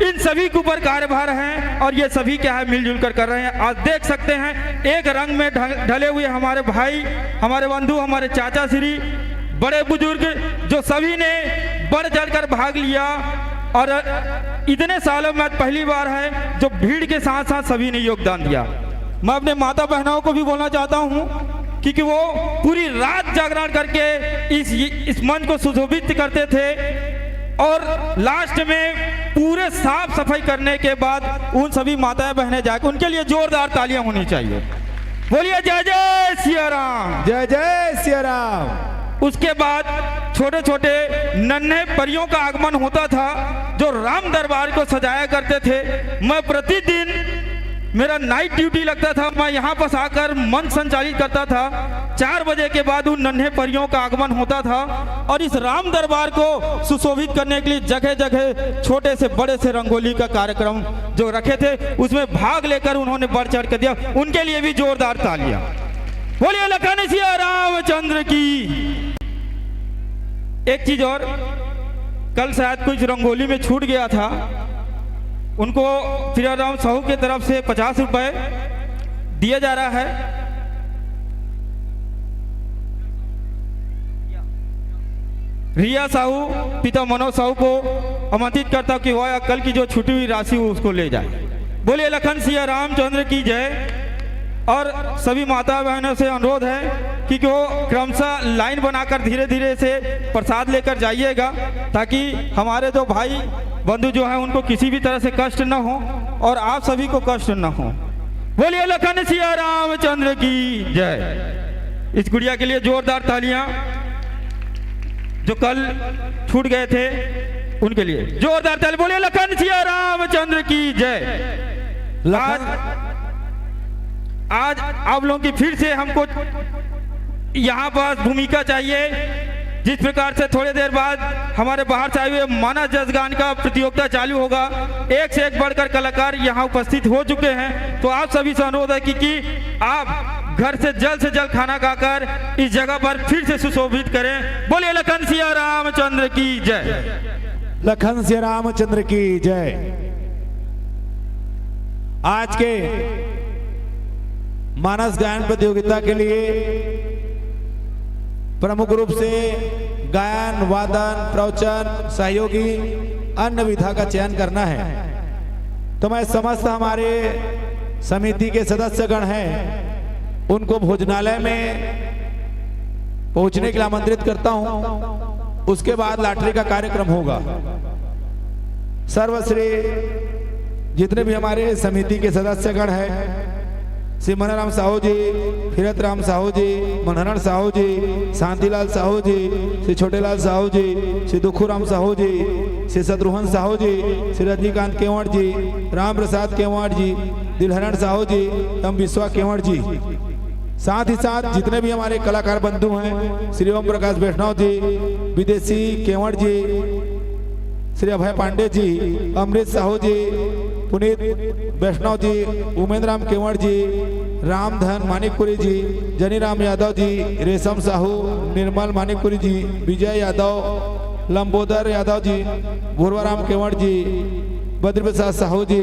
इन सभी के ऊपर कार्यभार है और ये सभी क्या है मिलजुल कर रहे हैं। आज देख सकते हैं एक रंग में ढले हुए हमारे भाई, हमारे बंधु, हमारे चाचा श्री, बड़े बुजुर्ग जो सभी ने बढ़ चढ़कर भाग लिया। और इतने सालों में पहली बार है जो भीड़ के साथ साथ सभी ने योगदान दिया। मैं अपने माता बहनों को भी बोलना चाहता हूँ क्योंकि वो पूरी रात जागरण करके इस मंच को सुशोभित करते थे और लास्ट में पूरे साफ सफाई करने के बाद उन सभी माताएं बहनें जाकर उनके लिए जोरदार तालियां होनी चाहिए। बोलिए जय जय सिया राम, जय जय सिया राम। उसके बाद छोटे छोटे नन्हे परियों का आगमन होता था जो राम दरबार को सजाया करते थे। मैं प्रतिदिन मेरा नाइट ड्यूटी लगता था, मैं यहाँ पर आकर मंच संचालित करता था। 4 बजे के बाद उन नन्हे परियों का आगमन होता था और इस राम दरबार को सुशोभित करने के लिए जगह जगह छोटे से बड़े से रंगोली का कार्यक्रम जो रखे थे उसमें भाग लेकर उन्होंने बढ़ चढ़ कर दिया। उनके लिए भी जोरदार तालियां। बोलिए लखन सिया रामचंद्र की। एक चीज और, कल शायद कुछ रंगोली में छूट गया था, उनको फिराराम साहू की तरफ से 50 रुपए दिया जा रहा है। रिया साहू पिता मनोज साहू को आमंत्रित करता कि वह कल की जो छुट्टी हुई राशि उसको ले जाए। बोलिए लखन सिया रामचंद्र की जय। और सभी माता बहनों से अनुरोध है कि वो क्रमशः लाइन बनाकर धीरे धीरे से प्रसाद लेकर जाइएगा ताकि हमारे जो भाई बंधु जो हैं उनको किसी भी तरह से कष्ट न हो और आप सभी को कष्ट न हो। बोलिए लखन सिया रामचंद्र की जय। इस गुड़िया के लिए जोरदार तालियां। जो कल छूट गए थे उनके लिए जोरदार ताली। बोलिए लखन सिया रामचंद्र की जय। आज आप लोगों की फिर से हमको यहाँ पर भूमिका चाहिए जिस प्रकार से थोड़ी देर बाद हमारे बाहर से आए हुए मानस जस गान का प्रतियोगिता चालू होगा, एक से एक बढ़कर कलाकार यहाँ उपस्थित हो चुके हैं। तो आप सभी से अनुरोध है कि आप घर से जल्द खाना खाकर इस जगह पर फिर से सुशोभित करें। बोलिए लखन सिया रामचंद्र की जय। लखन सिया रामचंद्र की जय। आज के मानस गायन प्रतियोगिता के लिए प्रमुख रूप से गायन, वादन, प्रवचन, सहयोगी अन्य विधा का चयन करना है। तो मैं समस्त हमारे समिति के सदस्यगण हैं, उनको भोजनालय में पहुंचने के लिए आमंत्रित करता हूं। उसके बाद लॉटरी का कार्यक्रम होगा। सर्वश्री जितने भी हमारे समिति के सदस्यगण हैं, श्री मनोराम साहू जी, फिरत राम साहू जी, मनोहरण साहू जी, शांतिलाल साहू जी, श्री छोटेलाल साहू जी, श्री दुखूराम साहू जी, श्री शत्रुघ्न साहू जी, श्री रजनीकांत केवट जी, राम प्रसाद केवट जी, दिलहरण साहू जी एवं विश्वा केवट जी, साथ ही साथ जितने भी हमारे कलाकार बंधु हैं, श्री ओम प्रकाश वैष्णव जी, विदेशी केवट जी, श्री अभय पांडे जी, अमृत साहू जी, पुनीत वैष्णव जी, उमेंद्र राम केवट जी, रामधन मानिकपुरी जी, जनीराम यादव जी, रेशम साहू, निर्मल मानिकपुरी जी, विजय यादव, लंबोदर यादव जी, भूरवाराम केवट जी, बद्री प्रसाद साहू जी,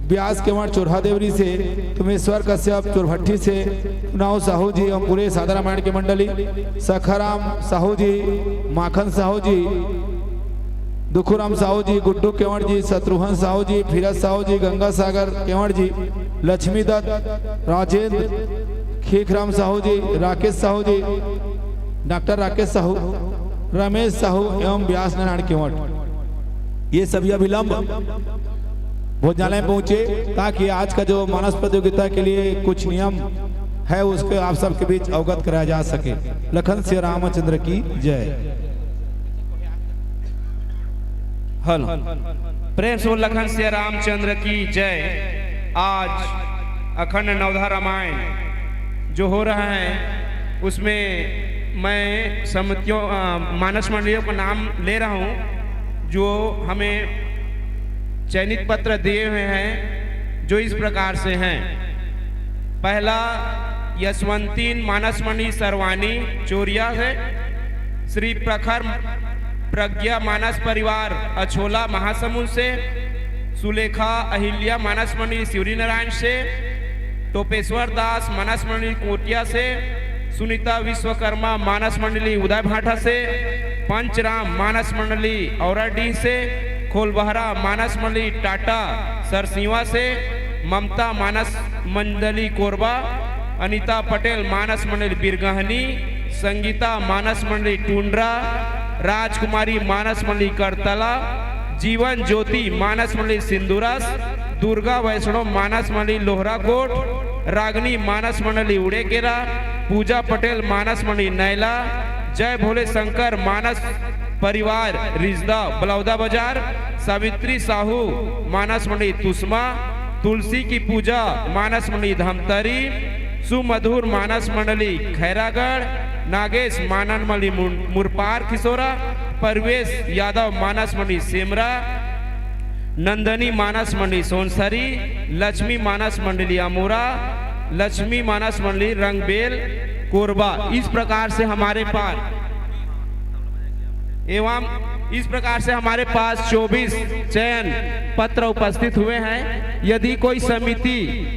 व्यास केवट चोरहादेवरी से, तुमेश्वर कश्यप चोरभट्टी से, चुनाव साहू जी एवं पूरे सादा रामायण की मंडली, सखाराम साहू जी, माखन साहू जी, दुखूराम साहू जी, गुड्डू केवट जी, शत्रुघ्न साहू जी, फिरत साहू जी, गंगा सागर केवट जी, लक्ष्मी दत्त, राजेंद्र, खीखराम साहू जी, राकेश साहू जी, डॉक्टर राकेश साहू, रमेश साहू एवं व्यास नारायण केवट, ये सभी अभिलंब भोजनालय में पहुंचे ताकि आज का जो मानस प्रतियोगिता के लिए कुछ नियम है उसके आप सबके बीच अवगत कराया जा सके। लखन सिया रामचंद्र की जय। हेलो, प्रेम से लखन सिया रामचंद्र की जय। आज अखंड नवधा रामायण जो हो रहा है उसमें मैं समितियों मानस मंडलियों का नाम ले रहा हूं जो हमें चयनित पत्र दिए हुए हैं, जो इस प्रकार से हैं। पहला यशवंतीन मानस मंडली सरवानी चोरिया है, श्री प्रखर प्रज्ञा मानस परिवार अछोला महासमुंद से, सुलेखा अहिल्या मानस मंडली शिवरी नारायण से, टोपेश्वर दास मानस मंडली कोटिया से, सुनीता विश्वकर्मा मानस मंडली उदय भाटा से, पंचराम मानस मंडली औराडीह से, खोलबहरा मानस मंडली टाटा सरसीवा से, ममता मानस मंडली कोरबा, अनीता पटेल मानस मंडली बिरगहनी, संगीता मानस मंडली टुंड्रा, राजकुमारी मानस मंडली करतला, जीवन ज्योति मानस मंडली सिंदूरस, दुर्गा वैष्णव मानस मंडली लोहराकोट, रागनी मानस मंडली उड़ेकेरा, पूजा पटेल मानस मंडली नैला, जय भोले शंकर मानस परिवार रिजदा बलौदा बाजार, सावित्री साहू मानस मंडली तुस्मा, तुलसी की पूजा मानस मंडली धमतरी, सुमधुर मानस मंडली खैरागढ़, नागेश मानस मंडली मुरपार खिसोरा, परवेश यादव मानस मंडली सेमरा, नंदनी मानस मंडली सोनसरी, लक्ष्मी मानस मंडली अमोरा, लक्ष्मी मानस मंडली रंगबेल कोरबा। इस प्रकार से हमारे पास इस प्रकार से हमारे पास 24 चयन पत्र उपस्थित हुए हैं। यदि कोई समिति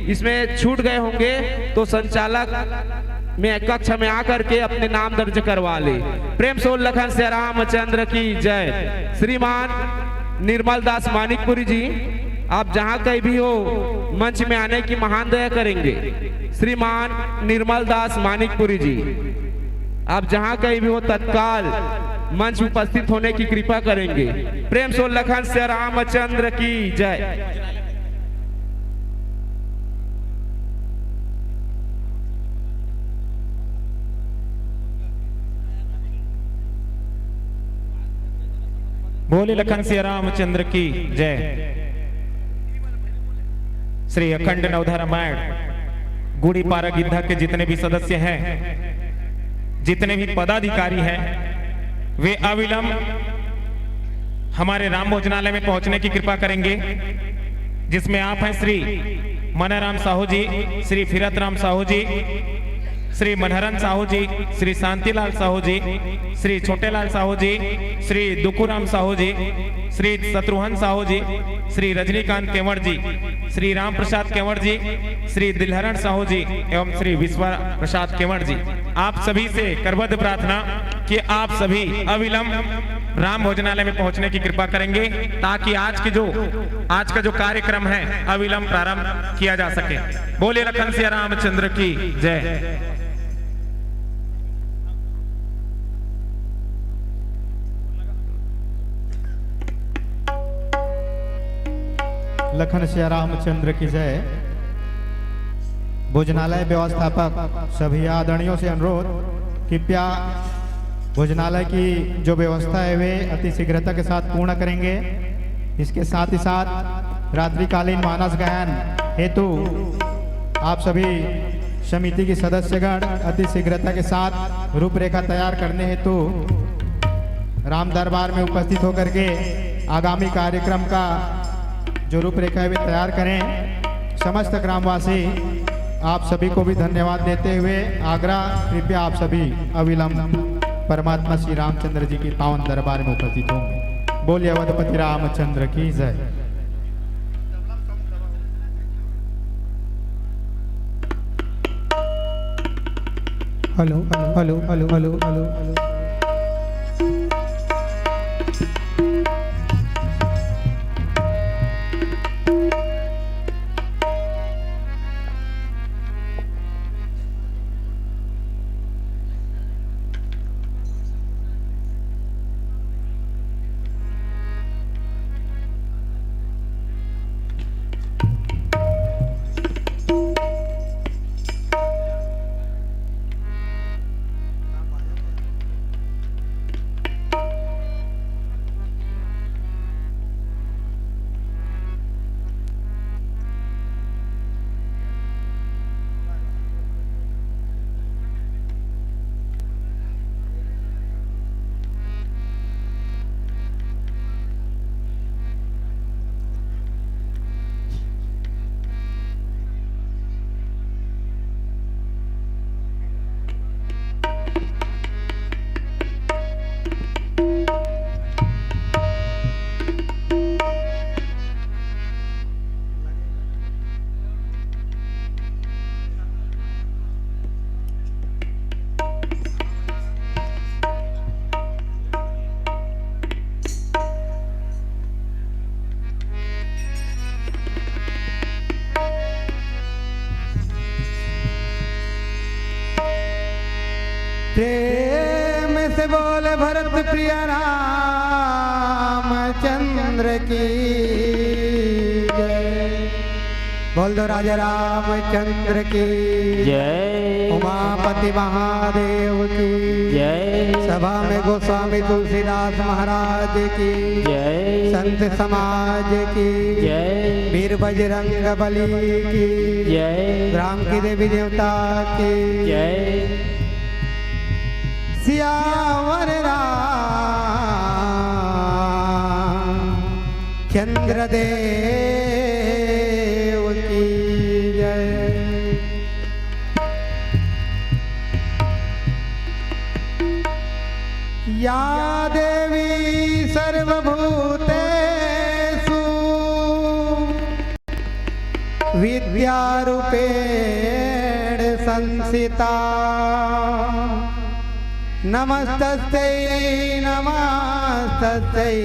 इसमें छूट गए होंगे तो संचालक में कक्ष में आकर के अपने नाम दर्ज करवा ले। प्रेम से लखन सिया रामचंद्र की जय। श्रीमान निर्मल दास मानिकपुरी जी, आप जहां कहीं भी हो मंच में आने की महान दया करेंगे। श्रीमान निर्मल दास मानिकपुरी जी, आप जहां कहीं भी हो तत्काल मंच उपस्थित होने की कृपा करेंगे। प्रेम से लखन सिया रामचंद्र की जय। बोले लखन सिया रामचंद्र की जय। श्री अखंड नवधा रामायण गुड़ी पारा गिद्धा के जितने भी सदस्य हैं जितने भी पदाधिकारी हैं वे अविलंब हमारे राम भोजनालय में पहुंचने की कृपा करेंगे, जिसमें आप हैं श्री मनाराम साहू जी, श्री फिरत राम साहू जी, श्री मनहरन साहू जी, श्री शांतिलाल साहू जी, श्री छोटेलाल साहू जी, श्री दुखुराम साहू जी, श्री शत्रुघ्न साहू जी, श्री रजनीकांत केवड़ जी, श्री राम प्रसाद केवड़ जी, श्री दिलहरण साहू जी एवं श्री विश्व प्रसाद केवड़ जी। आप सभी से करबद्ध प्रार्थना कि आप सभी अविलंब राम भोजनालय में पहुंचने की कृपा करेंगे, ताकि आज का जो कार्यक्रम है अविलंब प्रारंभ किया जा सके। बोले लखन सिया रामचंद्र की जय। लखन सिया रामचंद्र की जय। भोजनालय व्यवस्थापक सभी आदरणियों से अनुरोध, कृपया भोजनालय की जो व्यवस्था है वे अति शीघ्रता के साथ पूर्ण करेंगे। इसके साथ ही साथ रात्रिकालीन मानस गायन हेतु आप सभी समिति के सदस्यगण अति शीघ्रता के साथ रूपरेखा तैयार करने हेतु राम दरबार में उपस्थित होकर के आगामी कार्यक्रम का जो रूपरेखा है वे तैयार करें। समस्त ग्रामवासी आप सभी को भी धन्यवाद देते हुए आग्रह, कृपया आप सभी अविलंब परमात्मा श्री रामचंद्र जी की पावन दरबार में उपस्थित होंगे। बोलिए अवधपति रामचंद्र की जय। Hello hello hello hello hello hello. प्रेम से बोले भरत प्रिय रामचंद्र की जय। बोल दो राजा रामचंद्र की जय। उमापति महादेव की जय। सभा में गोस्वामी तुलसीदास महाराज की जय। संत समाज की जय। वीर बजरंग बली की जय। ग्राम की देवी देवता की जय। सियावर रामचंद्र देव की जय। या देवी सर्वभूतेषु विद्यारूपेण संस्थिता नमस्तस्यै नमस्तस्यै